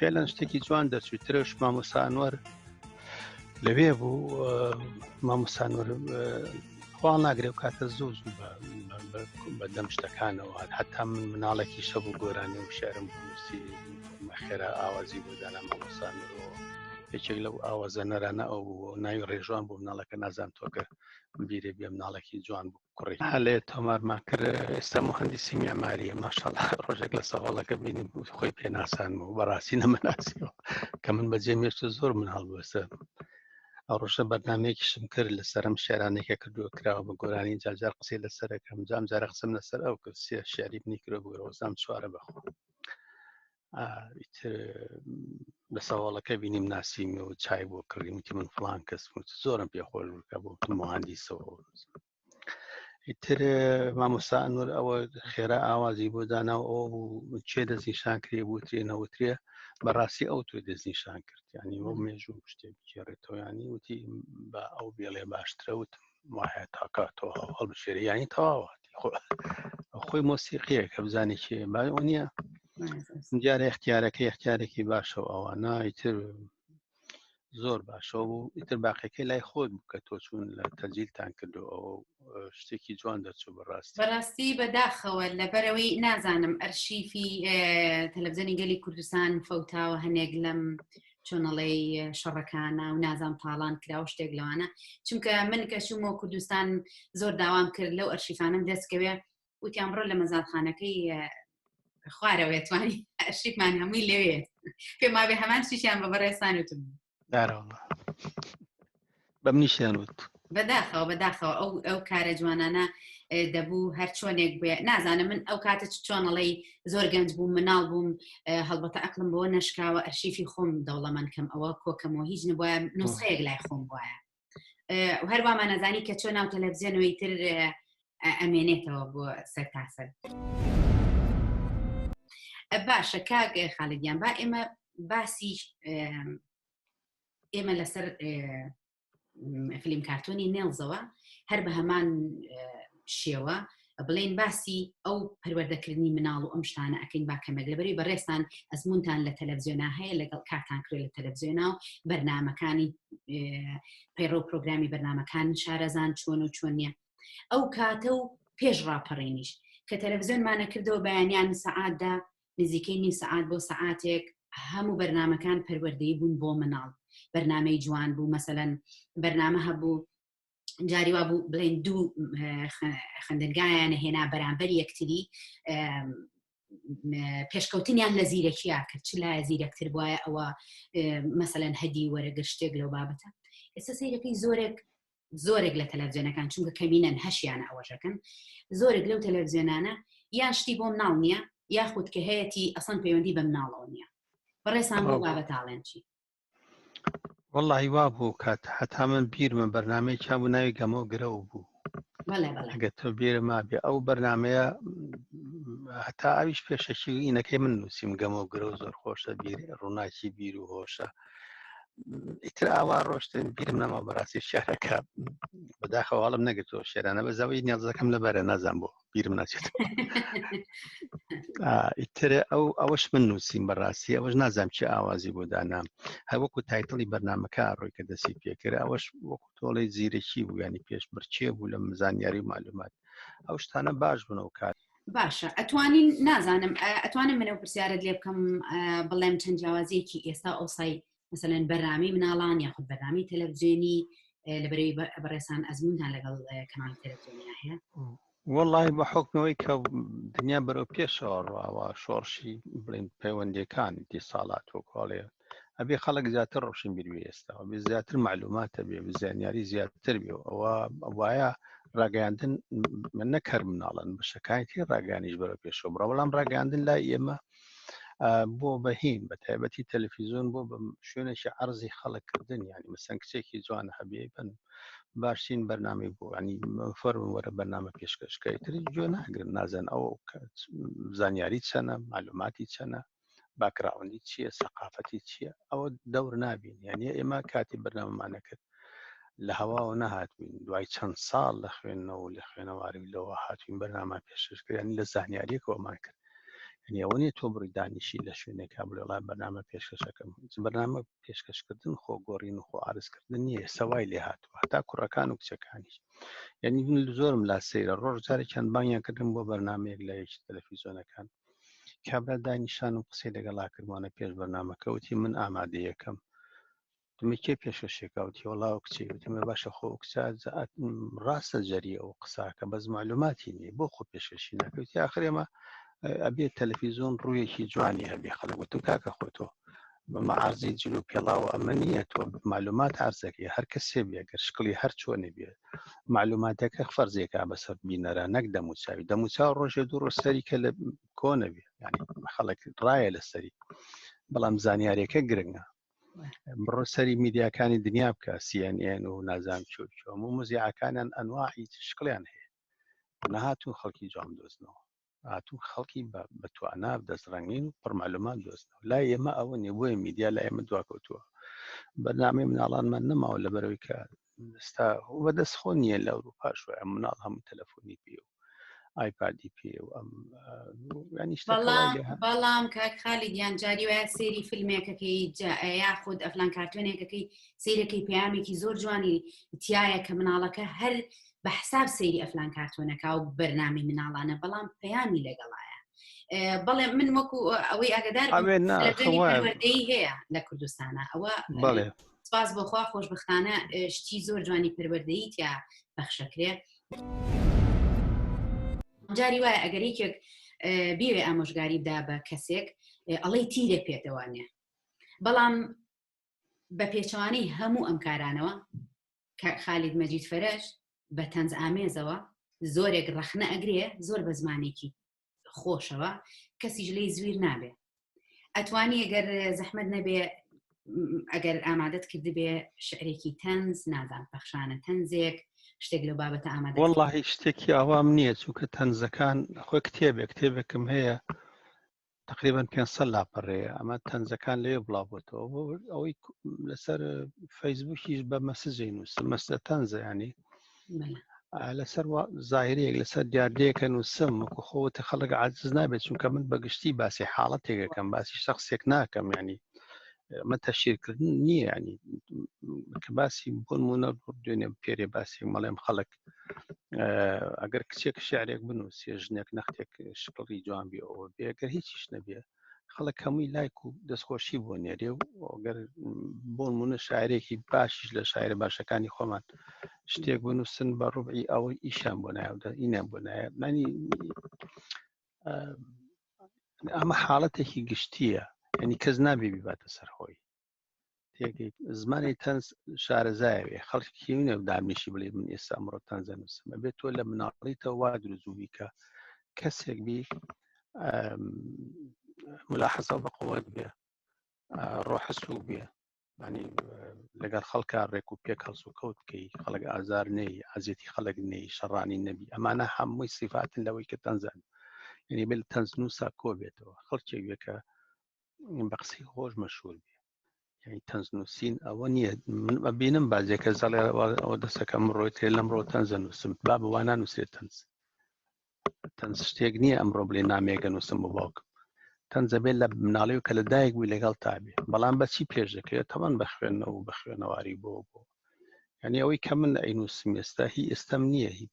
فعلا شتێکی جوان دەچووترش مامۆسانوەر لەوێ بوو مامۆسانوەر خوا ناگرێ و کاتە زوو بەدەم شتەکانەوە هەتا من مناڵێکی شەبوو گۆرانی و شارم بنووسی مەخێرا ئاوازی بۆ دانا مامۆسانەوە یەکێک لەو ئاوازە نەرانە ئەو بوو ناوی ڕێژوان بۆ مناڵەکە نازان تۆگە بیرێ بێ مناڵێکی جوان بوو کوڕی هەلێ تۆمارمان کرد ئێستا مهندسی معماریە ماشەڵڵا ڕۆژێک لە سەواڵەکە بینیم خۆی پێناسان و بەڕاستی نەمەناسیەوە کە من بەجێ مێشتە زۆر مناڵ بووسە ئەو ڕۆژە بەرنامەیەکیشم کرد لە سەرم شێرانێکە کردووە کراوە بە گۆرانی جاجار قسەی لەسەرەکەم جام جارە قسەم لەسەر ئەو کرد سێ شیاری بنی کرۆ بگرەوە زام چوارە بەخۆ لە سەواڵەکە بینیم ناسیمی و چای بۆ کڕیم وتی من فڵان کەس زۆرم پێخۆش بکە بۆ مهندیسەوە ئیتر مامۆستا ئەنوەر ئەوە خێرا ئاوازی بۆ داناوە ئەو چێ دەستنیشان کرێ بوترێ نەوترێ بەڕاستی ئەو توی دەستنیشان کرد ینی وە مێژوو شتێ بکێڕێتەوە ینی وتی بە ئەو بێڵێ باشترە وتم وایە تاکاتەوە هەڵبژێرە ینی تەواوەتی خۆی مۆسیقیە کە بزانێ کێ باۆ نییە دیارە اختیارێکی باشەوە ئەوانە ئیتر زۆر باشەوە بوو ئیتر باقیەکەی لای خۆت بوو کە تۆ چوون لە تەجیلتان کردو ئەو شتێکی جوان دەچوو بەڕاستی بەداخەوە لەبەرەوەی نازانم ئەرشیفی تەلەڤیزیۆنی گەلی کوردستان فەوتاوە هەنێک لەم چۆنەڵەی شەڕەکانە و نازام تاڵان کراوە شتێک لەوانە چونکە من کە چوومەوە کوردستان زۆر داوام کرد لەو ئەرشیفانم دەستکەوێ وتیان بڕۆ لە مەزادخانەکەی خوارەوە توانی ئەرشیفمان هەمووی لەوێ پێما بێ هەمان شتیشیان بە بەڕێستان وتم دارەوە بە منیشیان وت بەداخەوە ئەو کارە جوانانە دەبوو هەر چۆنێک بێ نازانم من ئەو کاتە چۆنەڵی زۆر گەنج بووم مناڵ بووم هەڵبەتە ئەقلم بۆ نەشکاوە ئەرشیفی خۆم دەوڵەمەندکەم ئەوە کۆکەمەوە هیچ نبووە نوسخەیەک لای خۆم وایە هەروەمان نەزانی کە چۆن ناو تەلەڤیزیۆنەوەی تر ئەمێنێتەوە بۆ سەرتاسەر باشە کاک خاڵیدیان با ئێمە باسی ئێمە لەسەر فیلم کارتۆنی نێڵزەوە هەر بە هەمان شێوە بڵێن باسی ئەو پەروەردەکردنی مناڵ و ئەم شتانە ئەکەین با کەمێک لەبەری بەڕێستان ئەزمونتان لە تەلەڤیزیۆنا هەیە لەگەڵ کارتان کرێ لە تەلەڤیزیۆنا و بەرنامەکانی پەیڕۆ پرۆگرامی بەرنامەکان شارەزان چۆن و چۆن نیە ئەو کاتە و پێش ڕاپەڕێنیش کە تەلەڤیزیۆنمانە کردەوە بەیانیان سەعاتدا نزیکەی نیم سەعات بۆ سەعاتێک هەموو بەرنامەکان پەروەردەیی بوون بۆ مناڵ بەرنامەی جوان بوو مەسەلەن بەرنامە هەبوو جاریوا بوو بڵێن دوو خوێندنگایانە هێنا بەرامبەر یەکتری پێشکەوتنیان لە زیرەکییا کرد چ لایە زیرەکتر بواە ئەوە مەسەلەن هەدی وەرەگەر شتێک لەو بابەتە ئێستا سەیرەکەی زۆرێک لە تەلەڤیزیۆنەکان چونکە کەمینەن هەشیانە ئەوەشەکەن زۆرێک لەو تەلەڤیزیۆنانە یان شتی بۆ مناڵ نییە یاخود کە هەیەی ئەسڵەن پەیوەندی بە مناڵەوە نییە بەڕێسان بۆ بابەتاڵێن چی والله وا بوو کات هەتا من بیرمە بەرنامەیەکی بوو ناوی گەمەوە گرەو بوو ئەگە تۆ بیرما بێ ئەو بەرنامەیە هەتا ئاویش پێشەکی ئینەکەی من نووسیم گەمەوە گرەو زۆر خۆشە ڕووناکی بیر و هۆشە ئیتر ئاوا ڕۆشتن بیرم نەما بەڕاستی شارەکە بەداخەواڵم نەگرتەوە شێرانە بە زەوەی نیازەکەم لەبەرە نازان بۆ بیرم ناچێت ئیتر ئەوەش من نووسیم بەڕاستی ئەوەش نازانم چی ئاوازی بۆ دانام هەروەکو تایتڵی بەرنامەکە ڕۆی کە دەستی پێکرد ئەوەش وەکو تۆڵی زیرەکی بوو ینی پێش بڕچێ بوو لە زانیاری و معلومات ئەو شتانە باش بوونەوە کار باشە ئەتوانین نازانم ئەتوانم منەوە پرسیارت لێ بکەم بڵێم چەند جیاوازیەکی ئێستا ئۆسای مثلەن بەرنامی مناڵان یاخود بەرنامی تەلەڤیزیۆنی لەبەرەوەی بەڕێسان ئەزمونتان لەگەڵ کەناڵی تەلەڤیزیۆنیا هەیە والله بە حکمەوەی کە دنیا بەرەو پێشەوە ڕواوە شۆڕشی بڵێن پەیوەندیەکان دیساڵات وەکڵێ ئەبێ خەڵک زیاتر ڕۆشن بیروێ ئێستاەوە بێ زیاتر معلوماتە بێ زانیاری زیاتر بێ ئەوە وایە ڕاگەاندن من نەکەر مناڵن بە شەکایەتی ڕاگەانیش بەرەو پێشەوە بڕە بەڵام ڕاگەاندن لای ئێمە بۆ بەهین بە تایبەتی تەلەڤیزیۆن بۆ بە شوێنێکی عەرزی خەڵککردن ینی مەسەن کچێکی جوان هەبێ بن باشترین بەرنامەی بۆ ینی فەرمون وەرە بەرنامە پێشکەشکەی تری گوێ ناگرن نازان ئەو زانیاری چەنە معلوماتی چەنە باکراوەندی چییە سەقافەتی چییە ئەوە دەور نابین یعنی ئێمە کاتی بەرنامەمانە کرد لە هەواوە نەهاتوین دوای چەند ساڵ لە خوێندنەوە لە خوێنەواری لەوە هاتوین بەرنامە پێشکەشکردنی لە زانیاریەکەوەمان کرد ئەوە نیە تۆ بڕی دانیشی لە شوێنێکا بڵێڵا بەرنامە پێشکەشەکەم بەرنامە پێشکەشکردن خۆ گۆڕین و خۆ ئارزکردن نییە سەوای لێ هاتووە هەتا کوڕەکان و کچەکانیش یعنی زۆرم لا سەیرە ڕۆژ جارێکیان بانیان کردن بۆ بەرنامەیەک لە یەکی تەلەڤیزیۆنەکان کابرا دانیشان و قسەی لەگەڵا کردوانە پێش بەرنامەکەوتی من ئامادەیەکەم دمە کێ پێشکەشێکاوتی وەڵاو کچێ وتمە باشە خۆ کچە ڕاستە جەریە و قساکە بەس معلوماتی نیە بۆ خۆ پێشکەشی ناکەوتی آخر ئێمە ئەبێت تەلەڤیزیۆن ڕوویەکی جوانی هەبێ خەڵک وتو کاکە خۆتۆ بەمەعارزی جلو پێڵاوە ئەمە نییە تۆ معلومات عرزەکەی هەر کەسێ بێگەر شکلی هەر چۆنێ بێ معلوماتەکە فەرزێکا بەسەر بینەرە نەک دەموچاوی دەموچاو ڕۆژێ دوو ڕۆژ سەری کە لە کۆنە بێ ینی خەڵک ڕایە لەسەری بەڵام زانیاریەکە گرنگە بڕۆ سەری میدیاکانی دنیا بکە CNN و نازام چۆ هەموو مزیعەکانیان ئەنواعی شکلیان هەیە نەهاتوو خەڵکی جوام دۆزنەوە هاتوو خەڵکی بە توانە دەستڕەنگین و پڕمعلومات دۆستنەوە لای ئێمە ئەوە نیە بۆیە میدیا لای ئێمە دواکەوتووە بەرنامەی مناڵانمان نەماوە لەبەرەوەی کە ئێستا بەدەست خۆ نییە لە ئەوروپاش وایە مناڵ هەموو تەلەفۆنی پێ و ئایپادی پێ و ئەم بەڵام کاک خالیدیان جاری وایە سێری فیلمێکەکەی یاخود ئەفلان کارتۆنێکەکەی سیرەکەی پەیامێکی زۆر جوانی تایە کە مناڵەکە هەر بە حساب سەیری ئەفلان کارتۆنەکە و بەرنامی مناڵانە بەڵام پەیامی لەگەڵایە بەڵێ من وەکو ئەوەی ئاگدار پەروەردەیی هەیە لە کوردستانە ئەوە سپاس بۆخوا خۆشبەختانە شتی زۆر جوانی پەروەردەیی تیا بەخشەکرێ جاری وایە ئەگەر یەکێک بێوێ ئامۆژگاری بدا بە کەسێک ئەڵەی تیرێ پێتەوانێ بەڵام بە پێچەوانەی هەموو ئەم کارانەوە خالید مەجید فەرەش بە تەنز ئامێزەوە زۆرێک ڕەخنە ئەگرێ زۆر بە زمانێکی خۆشەوە کەسیش لێی زویر نابێ ئەتوانی ئەگەر زەحمەت نەبێ ئەگەر ئامادەت کردبێ شعرێکی تەنز نازان بەخشانە تەنزێک شتێک لەو بابەتە ئامادە والله شتێکی ئاوام نییە چونکە تەنزەکان خۆی کتێبێکم هەیە تقریبا 500 لاپەڕەیە ئەمە تەنزەکان لێ بڵاوبووەوە ئەوەی لەسەر فەیسبووکیش بە مەسجی نووسم مەسجە تەنزە ینی لەسەر زاهرەیەک لەسەر دیاردەیەکە نووسم وەکو خۆوەتە خەڵک عاجز نابێت چونکە من بەگشتی باسی حاڵەتێکەکەم باسی شخصێک ناکەم ینی ئەمە تەشیرکردن نییە ینی کە باسی بۆ نمونە دوێنێ پێرێ باسی مەڵێم خەڵک ئەگەر کچێک شعرێک بنووسێ ژنێک نەختێک شکڵی جوان بێ ئەوە بێ ئەگەر هیچیش نەبێ خەڵک هەمووی لایک و دەستخۆشی بۆ نێرێ و ئەگەر بۆ نمونە شاعرێکی باشیش لە شاعرە باشەکانی خۆمان شتێک بنووسن بە ڕوبعی ئەوەی ئیشان بۆ نایە ئینیان بۆ نایە مانی ئەمە حاڵەتێکی گشتیە ینی کەس نابێ بیباتە سەرخۆی تێگەی زمانی تەنز شارەزایەوێ خەڵکی نێ دامنیشی بڵێ من ئێستا ئەمڕۆ تەنزە نووسم ئەبێت تۆ لە مناڵیتەوە وا دروزووی کە کەسێک بی ملاحەزە بە قووەت بێ ڕۆحسوو بێ ینی لەگەڵ خەڵکا ڕێک و پێک هەڵس و کەوت بکەی خەڵک ئازار نەی عەزیەتی خەڵک نەی شەڕانی نەبی ئەمانە هەمووی سیفاتن لەوەی کە تەنزان ینی بێت تەنز نووسا کۆ بێتەوە خەڵکێک بێ کە بە قسەی خۆش مەشهور بێ یعنی تەنز نووسین ئەوە نییە من ببینم بازێکە زەڵێ ئەوە دەسەکەم ڕۆیت لەمڕۆ تەنزە نووسم با بوانە نووسێت تەنز شتێک نییە ئەمڕۆ بڵێ نامێگە نووسم بۆ باوکم تەنزە بێت لە مناڵی و کە لە دایک بووی لەگەڵ تابێ بەڵام بەچی پێش دەکەوێت تەمان بە خوێندنەوە و بە خوێنەواری بۆ ینی ئەوەی کە من ئەینووسم ئێستا هی ئێستەم نییە هی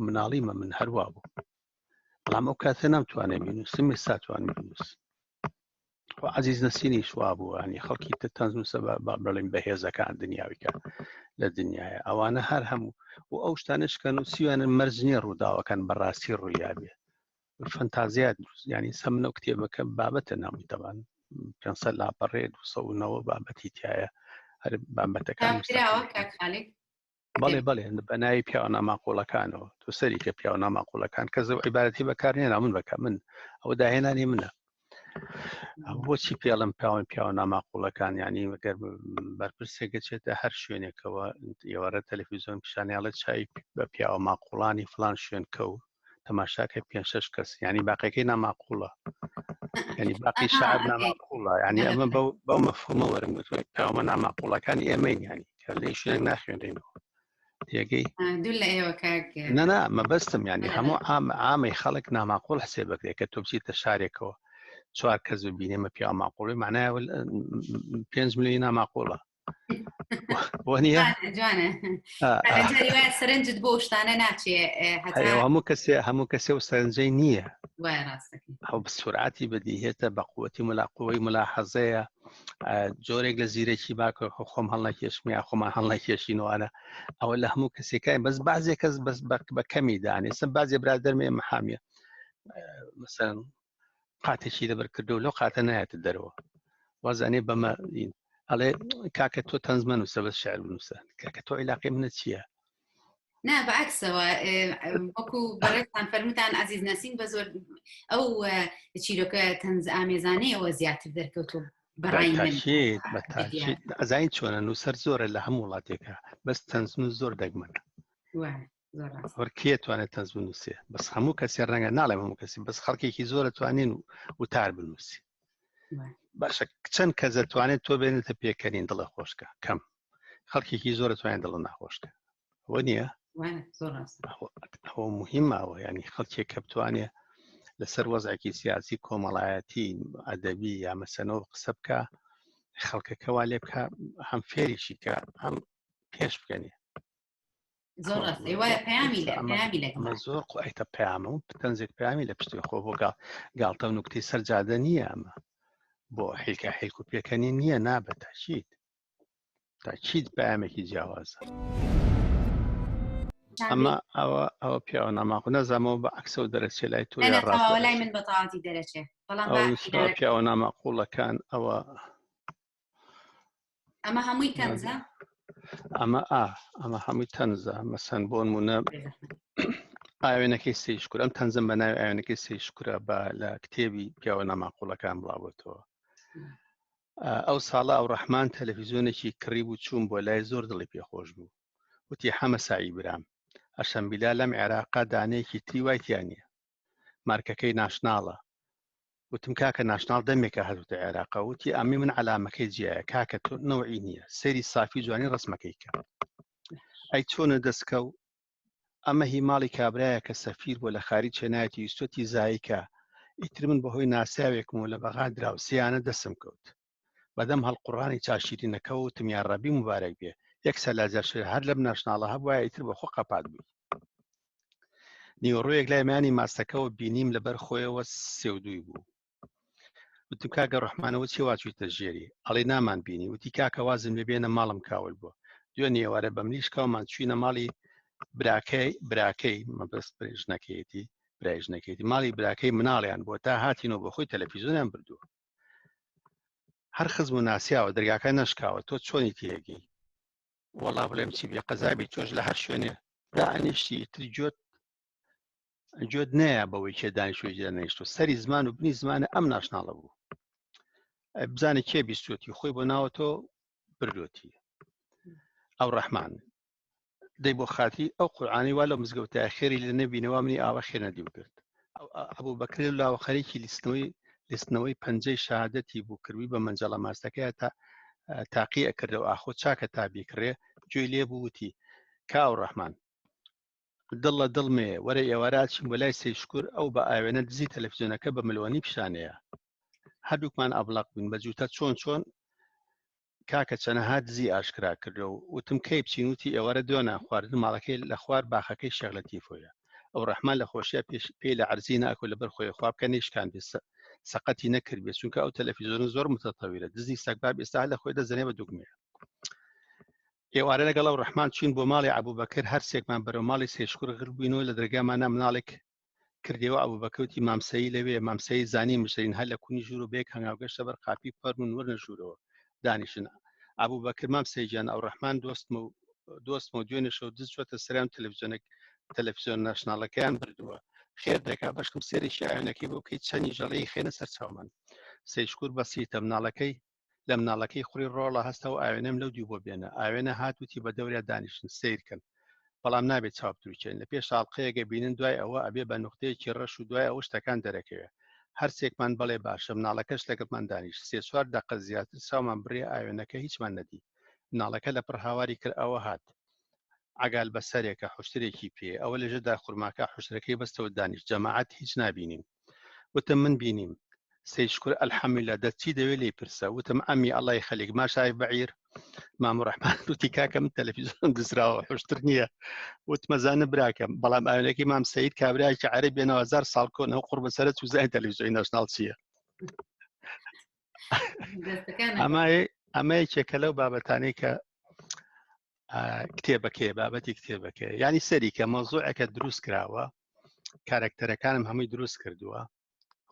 مناڵیمە من هەروە بوو بەڵام ئەو کاتە نەمتوانێ بینووسم ئێستا توانم بنووسم عزیز نەسینی شوا بوو ینی خەڵکی تەنز نووسە بڵێن بەهێزەکان دنیاویکە لە دنیاە ئەوانە هەر هەموو و ئەو شتانش کە نووسیوانن مەرج نییە ڕووداوەکان بەڕاستی ڕوویابێ فەنتازیات ینی سەمنە و کتێبەکە بابەتە ناوی تەوان 500 لاپەڕێ 209 بابەتی تایە هەر بابەتەکان بەڵێ بە ناوی پیاوە ماقۆڵەکانەوە تۆ سەری کە پیاوە ماقۆڵەکان کە زەو عیبارەتی بەکارهێنا من بکە من ئەوە داهێنانی منە بۆچی پێڵم پیاوە ناماقۆڵەکان ینی وەگەر بەرپرسێکە چێتە هەر شوێنێکەوە ئێوارە تەلەڤیزیۆن پیشانیاڵە چای بە پیاوە ماقۆڵانی فلان شوێن کە و تەماشاکە 5-6 کەس ینی باقیەکەی ناماقۆڵە ینی باقی شعر ناماقۆڵە ینی ئەمە بەو مەفهومە وەرمگوتوێت پیاوە ناماقۆڵەکانی ئێمەین ینی کە لێ شوێنێک ناخوێنرێنەوە تێگەی نەنا مەبەستم ینی هەموو ئامی خەڵک ناماقۆڵ حسێبەکرێت کە تۆ بچیتە شارێکەوە 4 کەس ببینێمە پیا ماقۆڵی معنای 5 ملیۆن ناماقۆڵە بۆ نییە سەرنجت بۆ شتانە ناچێ هەموو کەسێ و سەرنجەی نییە ئەو بسورعاتی بەدیهێتە بە قووەتی ملاقوەی ملاحەزەیە جۆرێک لە زیرەکی باکە خۆم هەڵنەکێشمیە خۆمان هەڵنەکێشینەوەوانە ئەوە لە هەموو کەسێکای بەس بازێک کەس بەس بە کەمی دانێسم بازێ برادەرمێ مەحامیە مەسەن قاتێکی لەبەر کردو لەو قاتە نایەتە دەرەوە وازانێ بەمە ئەڵێ کاکە تۆ تەنزمە نووسە بەس شعر بنووسە کاکە تۆ عیلاقی منە چییە؟ نا بەعکسەوە وەکو بەڕێزتان فەرمووتان عەزیز نەسین بە زۆر ئەو چیرۆکە تەنز ئامێزانەیەوە زیاتر دەرکەوتوە بەڕای من ئەزاین چۆنە نووسەر زۆرە لە هەموو وڵاتێکە بەس تەنزن زۆر دەگمەنە وەرکێ توانێت تەنز بنووسێ بەس هەموو کەسی ڕەنگە ناڵێ هەموو کەسی بەس خەڵکێکی زۆرە توانین وتار بنووسی باشە چەند کەس دەتوانێت تۆ بێنێتە پێکەنین دڵە خۆشکە کەم خەڵکێکی زۆرە توانێت دڵە ناخۆشکە ئەوە نییە ئەوە مهمەوە ینی خەڵکێک کە بتوانێت لەسەر وەزعێکی سیاسی کۆمەڵایەتی ئەدەبی یا مەسەنەوە قسە بکە خەڵکەکەوا لێ بکە هەم فێریشی کە هەم پێش بکەنێ زۆر قوایتە پەیامە و تەنزێک پەیامی لە پشتی خۆ بۆ گاڵتە و نوکتەی سەرجادە نییە ئەمە بۆ حیلکە حیلک و پێکەنی نییە نابێت تاچیت پەیامێکی جیاوازە ئەمە ئەوە پیاوە ناماقۆ نەزانمەوە بە عەکسەوە دەرەچێت لای تۆ لای من بەتەواتی دەرەچێت پیاوە ناماقۆڵەکان ئەوە ئەمە هەمووی تەنزە ئەمە هەمووی تەنزە مەسەن بۆ نمونە ئاوێنەکەی سێشکور ئەم تەنزم بە ناوی ئاوێنەکەی سێشکورە بە لە کتێبی پیاوە نەماقوڵەکان بڵاوەتەوە. ئەو ساڵە ئەو ڕەحمان تەلەڤیزیۆنێکی کڕی بوو چوون بۆ لای زۆر دڵی پێخۆش بوو. وتی حەمە ساعی برام ئەشەمبیلا لەم عێراقا دانەیەکی تری وایتیانە مارکەکەی ناشناڵە. وتم کاکە ناشناڵ دەمێکە هەدوتە عێراقا. وتی ئەمی من عەلامەکەی جیایە کاکە تۆ نەوعی نییە سەیری صافی جوانی ڕسمەکەی کە ئەی چۆنە دەستکە و ئەمە هی ماڵی کابرایە کە سەفیر بۆ لە خارج چێنایەتی ویستۆتی زایکە ئیتر من بەهۆی ناساوێکم و لە بەغا دراوسیانە دەسم کەوت بەدەم هەڵقوڕانی چاشیرینەکە و وتم یا ڕەبی مبارەک بێ یەک سەلاجەر هەر لەم ناشناڵە هەبووە ئیتر بەخۆ قەپات بووی. نیوەڕۆیەک لایمانی ماستەکەەوە بینیم لەبەر خۆیەوە سێودووی بوو. وتم کاکە ڕەحمانەوە چی واچوویتە ژێری؟ ئەڵێ نامان بینی. وتی کاکە وازم لێ بێنە ماڵم کاول بووە. دوێ نیێوارە بە ملیشکەوەمان چوینە ماڵی براکەی مەبەست برایژنەکەیتی ماڵی براکەی مناڵیان بۆ تا هاتینەوە بە خۆی تەلەڤیزیۆنیان بردووە. هەر خزم و ناسیاوە دەرگاکە نەشکاوە تۆ چۆنی تێگەی؟ وەڵا بڵێم چی بێ قەزابی تۆش لە هەر شوێنێ دائنیشتی تر جۆت نایە بەوەی کێ دانیشتوی دانیشتۆ سەری زمان و بنی زمانە ئەم ناشناڵە بوو. بزانێ کێ بیستوتی خۆی بۆ ناوە تۆ بردوەتی. ئەو ڕەحمان دەی بۆ خاتی ئەو قورعانی وا لە مزگەوتای خێری لە نەبینەوە منی ئاوە خێنە دیو کرد. ئەبوو بەکرێ لاوەخەرێکی لیستنەوەی پەنجەی شەهادەتی بوو کردووی بە مەنجەڵە ماستەکەی تاقی ئەکردەوە ئاخۆ چاکە تا بیکڕێ گوێی لێ بوو وتی کاو ڕەحمان دڵ لە دڵمێ وەرە ئێواراتچین بە لای سێشکور ئەو بە ئاوێنە دزی تەلەڤیزیۆنەکە بە ملوانی پیشانەیە هەردووکمان ئەبڵق بووین بە جوتە چۆن کاکە چەنەها دزی ئاشکرا کردەوە. وتم کەی بچین؟ وتی ئێوارە دوێنە خواردن ماڵەکەی لە خوار باخەکەی شێخ لەتیفۆیە. ئەو ڕەحمان لە خۆشیە پێی لە عەرزی ناکۆ لەبەر خۆی خواب بکە نیشکان بێ سەقەتی نەکرد بێ چونکە ئەو تەلەڤیزیۆن زۆر متەتەویرە دزی سەگباب ئێستا لە خۆی دەزەنێ بە دوگمێ. ئێوارە لەگەڵ ئەو ڕەحمان چوین بۆ ماڵی عەبووبەکر هەرسێکمان بەرەو ماڵی سێشکور غر بووینەوە لە دەرگامانە مناڵێک کردەوە ئەبووبەکەوتی مامسەی لەوێ مامسەی زانی مشترین هەر لە کونی ژوور و بێک هەنگاوگەشتە بەر قاپی پەرمون وەرنە ژوورەوە دانیشن. ئەبووبەکر مامسەی گیان ئەو ڕەحمان دۆستمە و دوێنێ شەو دز چۆتە سەرام تەلەڤیزیۆن ناشناڵەکەیان بردووە. خێر دەکا بەشکم سێرێکی ئاوێنەکەی بۆ بکەیت چەندی ژەڵەی خێنە سەر چاومان. سێشکور بەسیتە لە مناڵەکەی خوڕی ڕۆڵە هەستەوە ئاوێنەم لەو دیو بۆ بێنە. ئاوێنە هاتووتی بە دەوریا دانیشن سیرکەن بەڵام نابێت چاو بتروکێن لە پێش ئاڵقەیەگە بینن دوای ئەوە ئەبێ بە نوختەیەکی ڕەش و دوای ئەو شتەکان دەرەکەوێت. هەرسێکمان بەڵێ باشە مناڵەکەش لەگەڵمان دانیشت 3-4 دەقە زیاتر چاومان بڕێ ئاوێنەکە هیچمان نەدی. مناڵەکە لە پڕ هاواری کرد ئەوە هات عەگال بەسەرێکە حوشترێکی پێ ئەوە لەژێدا خوڕماکە حوشتەکەی بەستەوە دانیشت جەماعەت هیچ نابینیم. وتم من بینیم. سێشکور ئەلحەمدولیلا دەچی دەوێت لێی پرسە. وتم ئەمی ئەڵای خەلیک ماشای بەعیر مامۆ ڕەحمان وتی کاکە من تەلەڤیزیۆن دزراوە حوشتر نییە. وتمەزانە براکەم بەڵام ئاوێنەکەی مام سەید کابرایکی عەرەب بێنەوە 1000 ساڵ کۆنەوە قوڕ بەسەرە چوزای تەلەڤیزیۆنی ناشناڵ چییە. ئەمە یەکێکە لەو بابەتانەی کە کتێبەکەی بابەتی کتێبەکە ینی سەری کە مۆزوعەکە دروست کراوە کارکتەرەکانم هەمووی دروست کردووە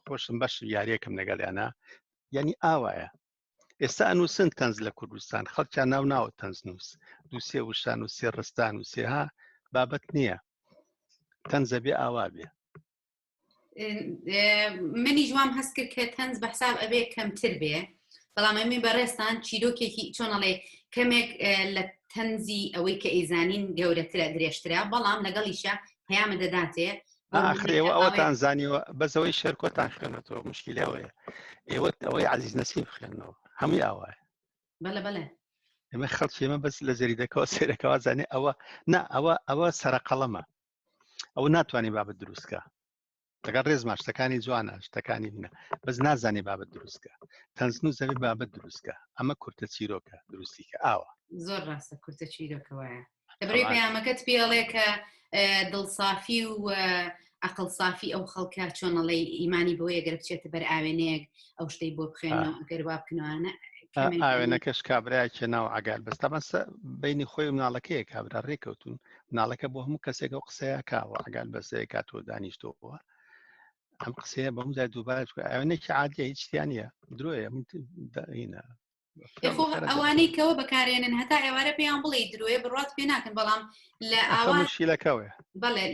خۆشم بەش یاریەکەم لەگەڵیانە ینی ئاوایە. ئێستا ئەنووسن تەنز لە کوردستان خەڵکیان ناو تەنز نووس دووسێ وشان و سێ ڕستان و سێها بابەت نییە تەنزە بێ ئاوا بێ. منی جوام هەست کرد کە تەنز بە حساب ئەبێ کەمتر بێ بەڵام ئەمێ بەڕێستان چیرۆکێکی چۆنەڵێ کەمێک لە تەنزی ئەوەی کە ئەیزانین گەورەترە درێژترە بەڵام لەگەڵیشە پەیامە دەداتێ ئاخرەوە ئەوەتان زانیوە بەزەوەی شێرکۆتان خوێنێتەوە مشکلەوەیە ئێوە ئەوەی عەزیز نەسیم خوێنەوە هەمووی ئاوایە. بەڵێ ئێمە خەڵکی ئێمە بەس لە زەریدەکەەوە سێرەکەەوە زانێ ئەوە سەرقەڵەمە ئەو ناتوانانی بابەت دروستکە لەگەڵ ڕێزما شتەکانی جوانە شتەکانی منە بەس نازانی بابەت دروستکە تەنزن و زەوی بابەت دروستکە ئەمە کورتە چیرۆکە دروستیکە ئاوە زۆر ڕاستە کورتە چیرۆکەوەیە لەبەرەوەی پەیامەکەت پێڵێ کە دڵسافی و عقل سافی ئەو خەڵکە چۆنەڵێ ئیمانی بۆ یەگەر بچێتە بەر ئاوێنەیەک ئەو شتەی بۆ بخێنەوە ئەگەر وا بکەنەوەە ئاوێنەکەش کابراایکێ ناو عەگال بەستا بەسە بینی خۆی مناڵەکەیە کابرا ڕێکەوتون مناڵەکە بۆ هەموو کەسێک ئەو قسەیە کاوە عەگال بەسەیە کاتۆ دانیشتۆەوە ئەم قسەیە بەمودا دووبارە ئاوێنێکی عادیە هیچ شتیان نیە درۆیە خۆ ئەوانەی کەەوە بەکارێنن هەتا ئێوارە پێیان بڵێ درۆیە بڕات پێ ناکەن بەڵام لە ئاواشیلەکەوێ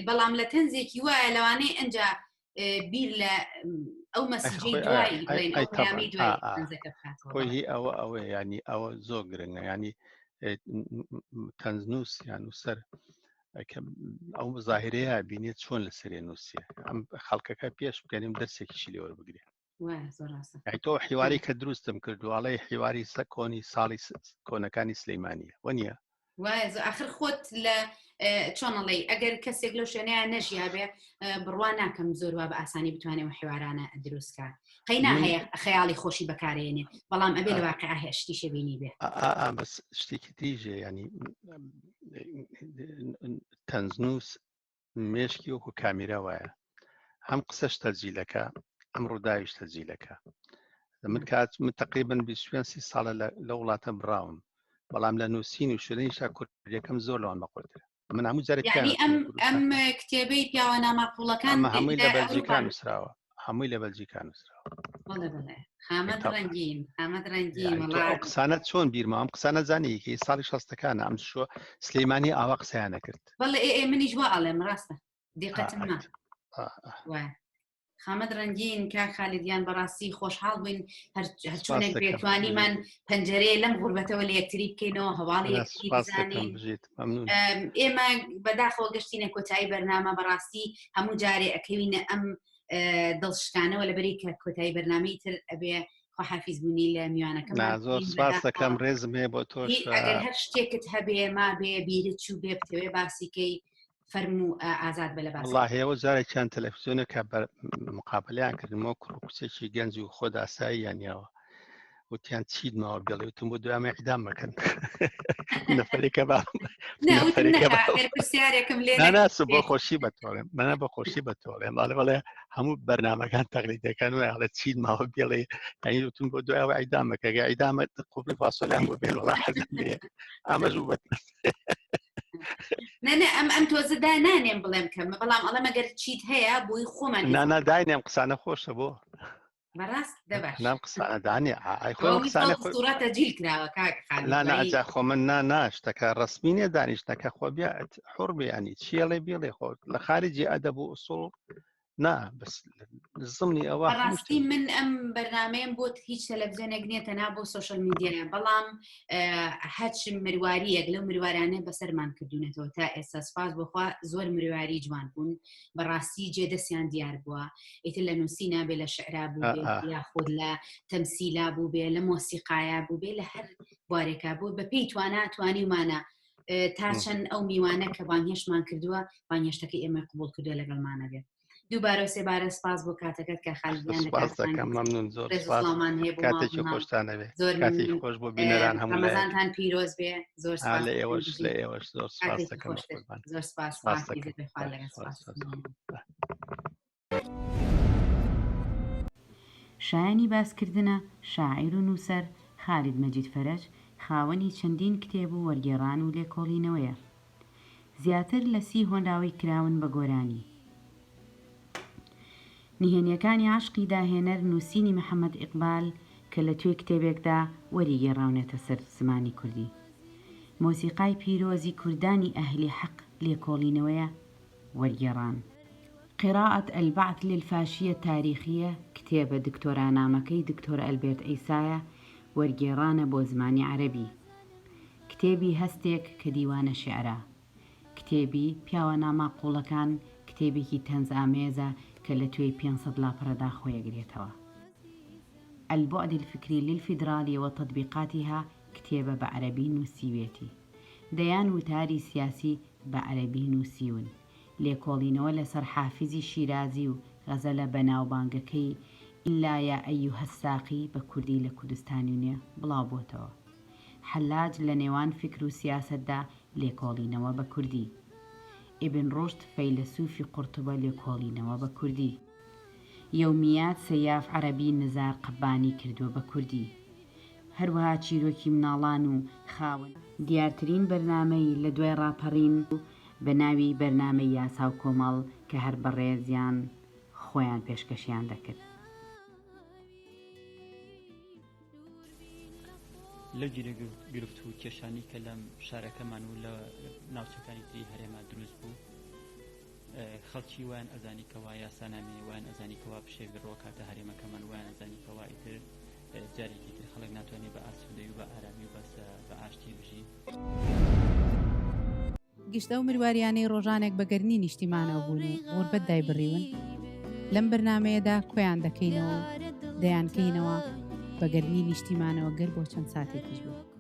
بەڵام لە تەنزێکی وایە لەوانەیە ئەنج بیر لە ئەو مەسیجەی دوایی بڵێن ئەو پەیامی دوای تەنزەکە بکاتەوە خۆی ئەوە ینی ئەوە زۆر گرنگە ینی تەنزنووس یان نووسەر ئەو مزاهرەیە بینێت چۆن لە سەرێ نووسە ئەم خەڵکەکە پێش بکەنیم دەرسێکیشی لێوە بگرێ تۆ حیواری کە دروستم کردوواڵی حیواری کۆنی ساڵی کۆنەکانی سلەیمانیە وە نییە وایە ئاخر خۆت لە چۆنەڵی ئەگەر کەسێک لەو شوێنەیە نەژیا بێ بڕوا ناکەم زۆر وا بە ئاسانی بتوانێت و حیوارانە دروستکات قەینا هەیە خەیاڵی خۆشی بەکارێنێ بەڵام ئەبێ لە واقع هەیە شتیشە بینی بێ بەس شتێکی دیژێ ینی تەنزنووس مێشکی وەکو کامیرا وایە هەم قسەش تەرجیلەکە ئەم ڕووداویش تەرجیلەکە من کات من تقریبن 20 ساڵە لە وڵاتە براون بەڵام لە نووسین و شوێنەیشا کوردیەکەم زۆر لەوان بەقۆترە من هەموو جارێک ئەم کتێبەی پیاوە ناماقوڵەکان هەمووی لە بەلجیکا نووسراوە هەمووی لە بەلجیکا نووسراوە حامەد ڕەنگین ئەو قسانە چۆن بیرمە ئەم قسانە زانیکی ساڵی 60ەکانە ئەم شۆ سلەیمانی ئاوا قسەیانە کرد بەڵێ منیش وا ئەڵێم ڕاستە دیقەتم نا خامەد ڕەنگین کا خالیدیان بەڕاستی خۆشحاڵ بووین هەرچۆنێک بێتوانیمان پەنجەرەیە لەم غوربەتەوە لە یەکتری بکەینەوە هەواڵی یەکتری بزانین ئێمە بەداخەوە گەشتینە کۆتایی بەرنامە بەڕاستی هەموو جارێ ئەکەوینە ئەم دڵشکانەوە لەبەری کە کۆتایی بەرنامەی تر ئەبێ خۆحافیز بوونی لە میوانەکەمان زۆر سپاس دەکەم ڕێزم هەیە بۆ تۆش ئەگەر هەر شتێکت هەبێ ما بێ بیرت چوو بێ بتەوێ باسیکەی فەرموو ئازاد بە لە باس والله هەیەوە جارێکیان تەلەڤیزیۆنێکە مقابلەیان کردنەوە کوڕکوچێکی گەنجی و خۆ داسایی یانیەوە وتیان چیت ماوە بێڵێ وتم بۆ دوامە ئیدام مەکەن نەفەرێکە ناسو بۆ خۆشی بەتۆڵێم منە بە خۆشی بەتۆڵێم بەڵێ هەموو بەرنامەکان تەقلیدەکان و هەڵە چیت ماوە بێڵێ ینی وتم بۆ دوایەوە ئیدام مەکە ئیدامە قوبڵی فاسۆلیان بۆ بێن وڵا حەزم لێ ئامەژوو بەت ئەم تۆزەدا نانێم بڵێم کەم بەڵام ئەڵە مەگەر چیت هەیە بۆی خۆمان ناناداینێم قسانە خۆشە بۆ بەڕاست دەباش نام قسانەدانێ سوورەتە جیل کراوە ناجا خۆ من ناشتەکە ڕسمینێ دانیشتەکە خۆ بیا حڕ بیانی چیەڵێ بێڵێ خۆ لە خارجی ئەدەب و ئوسوڵ نا بەس زمنی ئەوە ڕاستی من ئەم بەرنامەیەم بۆ هیچ تەلەڤیزیۆنێک نییە تەنا بۆ سۆشەل میدیایە بەڵام هەچ مرواریەک لەو مروارانە بەسەرمان کردوونەتەوە تا ئێستا سپاس بۆخوا زۆر مرواری جوان بوون بەڕاستی جێدەستیان دیار بووە ئیتر لە نووسینا بێ لە شعرا بوو بێ یاخود لە تەمسیلا بوو بێ لە مۆسیقایە بوو بێ لە هەر بوارێکا بوو بەپێی توانیمانە تا چەند ئەو میوانە کە بانهێشتمان کردووە بانهێشتەکەی ئێمە قبول کردووە لەگەڵمانە بێت دووبارە سێبارە سپاس بۆ کاتەکەت کە خالیدیان مەمنون زۆر کاتێکی خۆشتانەوێ کاتی خۆش بۆ بینەران هەموو ڕەمەزانتان پیرۆز بێ زۆر لە ئێوەش لە ئێوەش زۆر سپاس دەکەم زۆر سپاس شایانی باسکردنە شاعیر و نووسەر خالید مەجید فەرەج خاوەنی چەندین کتێب و وەرگێڕان و لێکۆڵینەوەیە زیاتر لە 30 هۆنراوی کراون بە گۆرانی نهێنیەکانی عاشقی داهێنەر نووسینی محەممەد ئیقبال کە لە توێ کتێبێکدا وەریگەڕاونێتە سەر زمانی کوردی مۆسیقای پیرۆزی کوردانی ئەهلی حەق لێکۆڵینەوەیە وەرگێڕان قراءة البعث للفاشية التاريخية كتابة دكتورانامەکەی دکتۆر ئەلبێرت ئەیسایە وەرگێڕانە بۆ زمانی عەرەبی کتێبی هەستێک کە دیوانە شێعرە کتێبی پیاوەناماقوڵەکان کتێبێکی تەنز ئامێزە کە لە توێی 500 لاپەڕەدا خۆیەگرێتەوە البعد الفكري للفيدرالية وتطبيقاتها كتێبە بە عەرەبی نووسیوێتی دەیان وتاری سیاسی بە عەرەبی نووسیون لێکۆڵینەوە لەسەر حافیزی شیرازی و غەزەلە بەناوبانگەکەی ئیلا یا ئەیوهە الساقی بە کوردی لە کوردستانیونێ بڵاو بۆتەوە حەلاج لە نێوان فکر و سیاسەتدا لێکۆڵینەوە بە کوردی ئیبن ڕوشد فەیلسوفی قورتوبە لێکۆڵینەوە بە کوردی یەومیات سەیاف عەرەبی نزار قەبانی کردووە بە کوردی هەروەها چیرۆکی مناڵان و خاوەن دیارترین بەرنامەی لە دوای ڕاپەڕین بە ناوی بەرنامەی یاسا و کۆمەڵ کە هەر بەڕێزیان خۆیان پێشکەشیان دەکرد لەو جێرە گرفت و کێشانی کە لەم شارەکەمان و لە ناوچەکانی تری هەرێما دروست بوو خەڵکی وان ئەزانی کەوا یاسانامێ وان ئەزانی کەوا پشێگرڕۆ کاتە هەرێمەکەمان وان ئەزانی کەوا ئیتر جارێکی تر خەڵک ناتوانێت بە ئاسوودەی و بە ئارامی و بە ئاشتی بژی. گشتە و مروواریانەی ڕۆژانێک بەگەرنی نیشتیمانەوە بوون و غوربەت دایبڕیون لەم بەرنمەیەدا کۆیان دەکەینەوە دەیانکەینەوە بەگەرنی نیشتیمانەوە گەر بۆ چەند ساتێکیش بوو.